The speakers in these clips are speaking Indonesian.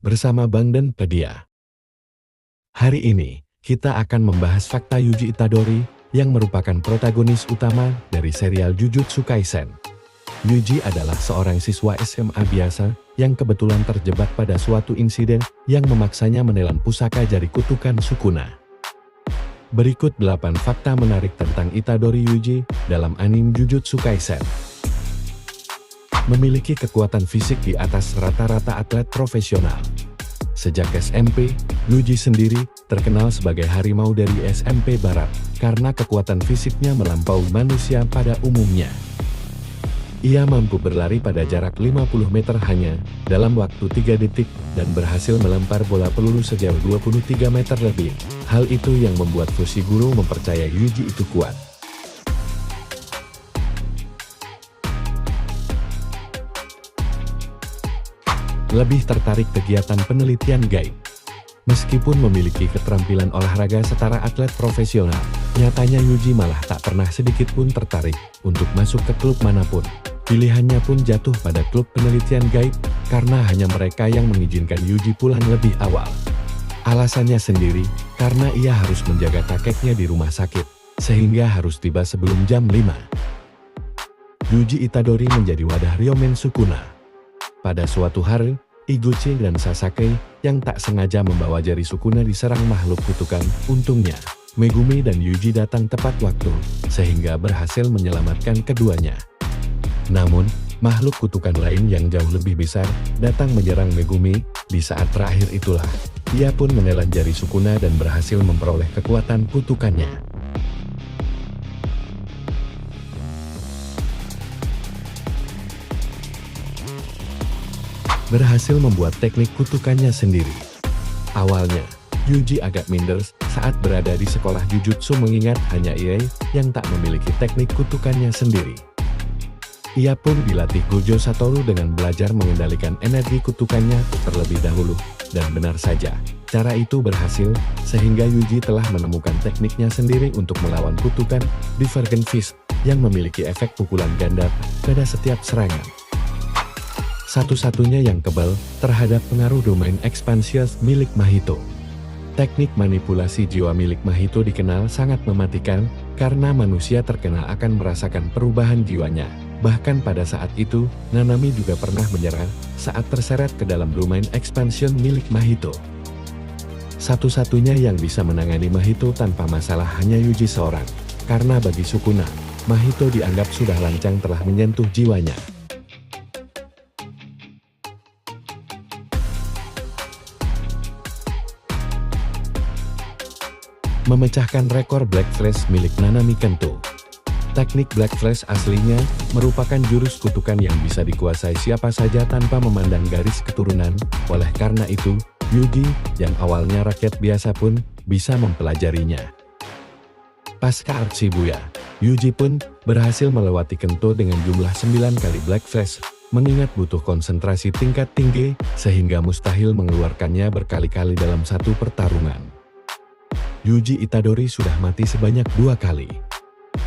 bersama Bang dan Pedia. Hari ini, kita akan membahas fakta Yuji Itadori yang merupakan protagonis utama dari serial Jujutsu Kaisen. Yuji adalah seorang siswa SMA biasa yang kebetulan terjebak pada suatu insiden yang memaksanya menelan pusaka jari kutukan Sukuna. Berikut 8 fakta menarik tentang Itadori Yuji dalam anime Jujutsu Kaisen. Memiliki kekuatan fisik di atas rata-rata atlet profesional. Sejak SMP, Yuji sendiri terkenal sebagai harimau dari SMP Barat karena kekuatan fisiknya melampaui manusia pada umumnya. Ia mampu berlari pada jarak 50 meter hanya dalam waktu 3 detik dan berhasil melempar bola peluru sejauh 23 meter lebih. Hal itu yang membuat Fushiguro mempercayai Yuji itu kuat. Lebih tertarik kegiatan penelitian gaib. Meskipun memiliki keterampilan olahraga setara atlet profesional, nyatanya Yuji malah tak pernah sedikit pun tertarik untuk masuk ke klub manapun. Pilihannya pun jatuh pada klub penelitian gaib, karena hanya mereka yang mengizinkan Yuji pulang lebih awal. Alasannya sendiri, karena ia harus menjaga kakeknya di rumah sakit, sehingga harus tiba sebelum jam 5. Yuji Itadori menjadi wadah Ryomen Sukuna. Pada suatu hari, Iguchi dan Sasaki yang tak sengaja membawa jari Sukuna diserang makhluk kutukan. Untungnya, Megumi dan Yuji datang tepat waktu, sehingga berhasil menyelamatkan keduanya. Namun, makhluk kutukan lain yang jauh lebih besar datang menyerang Megumi. Di saat terakhir itulah, ia pun menelan jari Sukuna dan berhasil memperoleh kekuatan kutukannya. Berhasil membuat teknik kutukannya sendiri. Awalnya, Yuji agak minder saat berada di sekolah Jujutsu mengingat hanya ia yang tak memiliki teknik kutukannya sendiri. Ia pun dilatih Gojo Satoru dengan belajar mengendalikan energi kutukannya terlebih dahulu, dan benar saja, cara itu berhasil, sehingga Yuji telah menemukan tekniknya sendiri untuk melawan kutukan Divergent Fist yang memiliki efek pukulan ganda pada setiap serangan. Satu-satunya yang kebal terhadap pengaruh domain ekspansius milik Mahito. Teknik manipulasi jiwa milik Mahito dikenal sangat mematikan, karena manusia terkenal akan merasakan perubahan jiwanya. Bahkan pada saat itu, Nanami juga pernah menyerah saat terseret ke dalam domain expansion milik Mahito. Satu-satunya yang bisa menangani Mahito tanpa masalah hanya Yuji seorang, karena bagi Sukuna, Mahito dianggap sudah lancang telah menyentuh jiwanya. Memecahkan rekor Black Flash milik Nanami Kento. Teknik Black Flash aslinya merupakan jurus kutukan yang bisa dikuasai siapa saja tanpa memandang garis keturunan. Oleh karena itu, Yuji yang awalnya rakyat biasa pun bisa mempelajarinya. Pasca Arc Shibuya, Yuji pun berhasil melewati Kento dengan jumlah 9 kali Black Flash, mengingat butuh konsentrasi tingkat tinggi sehingga mustahil mengeluarkannya berkali-kali dalam satu pertarungan. Yuji Itadori sudah mati sebanyak 2 kali.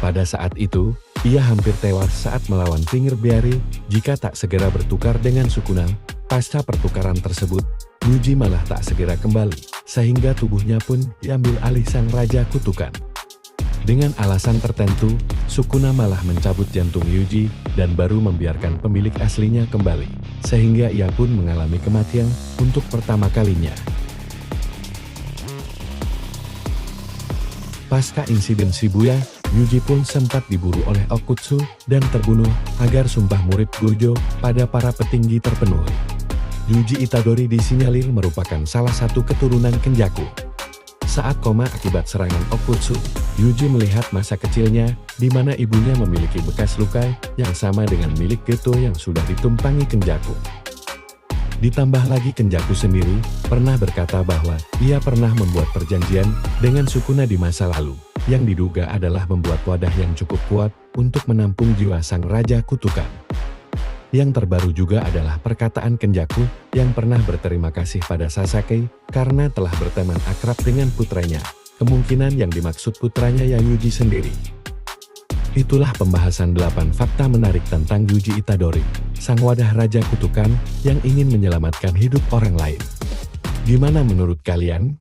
Pada saat itu, ia hampir tewas saat melawan Finger Berry. Jika tak segera bertukar dengan Sukuna, pasca pertukaran tersebut, Yuji malah tak segera kembali, sehingga tubuhnya pun diambil alih sang Raja Kutukan. Dengan alasan tertentu, Sukuna malah mencabut jantung Yuji dan baru membiarkan pemilik aslinya kembali, sehingga ia pun mengalami kematian untuk pertama kalinya. Pasca insiden Shibuya, Yuji pun sempat diburu oleh Okutsu dan terbunuh agar sumpah murid Gojo pada para petinggi terpenuhi. Yuji Itadori disinyalir merupakan salah satu keturunan Kenjaku. Saat koma akibat serangan Okutsu, Yuji melihat masa kecilnya di mana ibunya memiliki bekas luka yang sama dengan milik Geto yang sudah ditumpangi Kenjaku. Ditambah lagi Kenjaku sendiri pernah berkata bahwa ia pernah membuat perjanjian dengan Sukuna di masa lalu, yang diduga adalah membuat wadah yang cukup kuat untuk menampung jiwa sang Raja Kutukan. Yang terbaru juga adalah perkataan Kenjaku yang pernah berterima kasih pada Sasaki karena telah berteman akrab dengan putranya. Kemungkinan yang dimaksud putranya ya Yuji sendiri. Itulah pembahasan 8 fakta menarik tentang Yuji Itadori, sang wadah Raja Kutukan yang ingin menyelamatkan hidup orang lain. Gimana menurut kalian?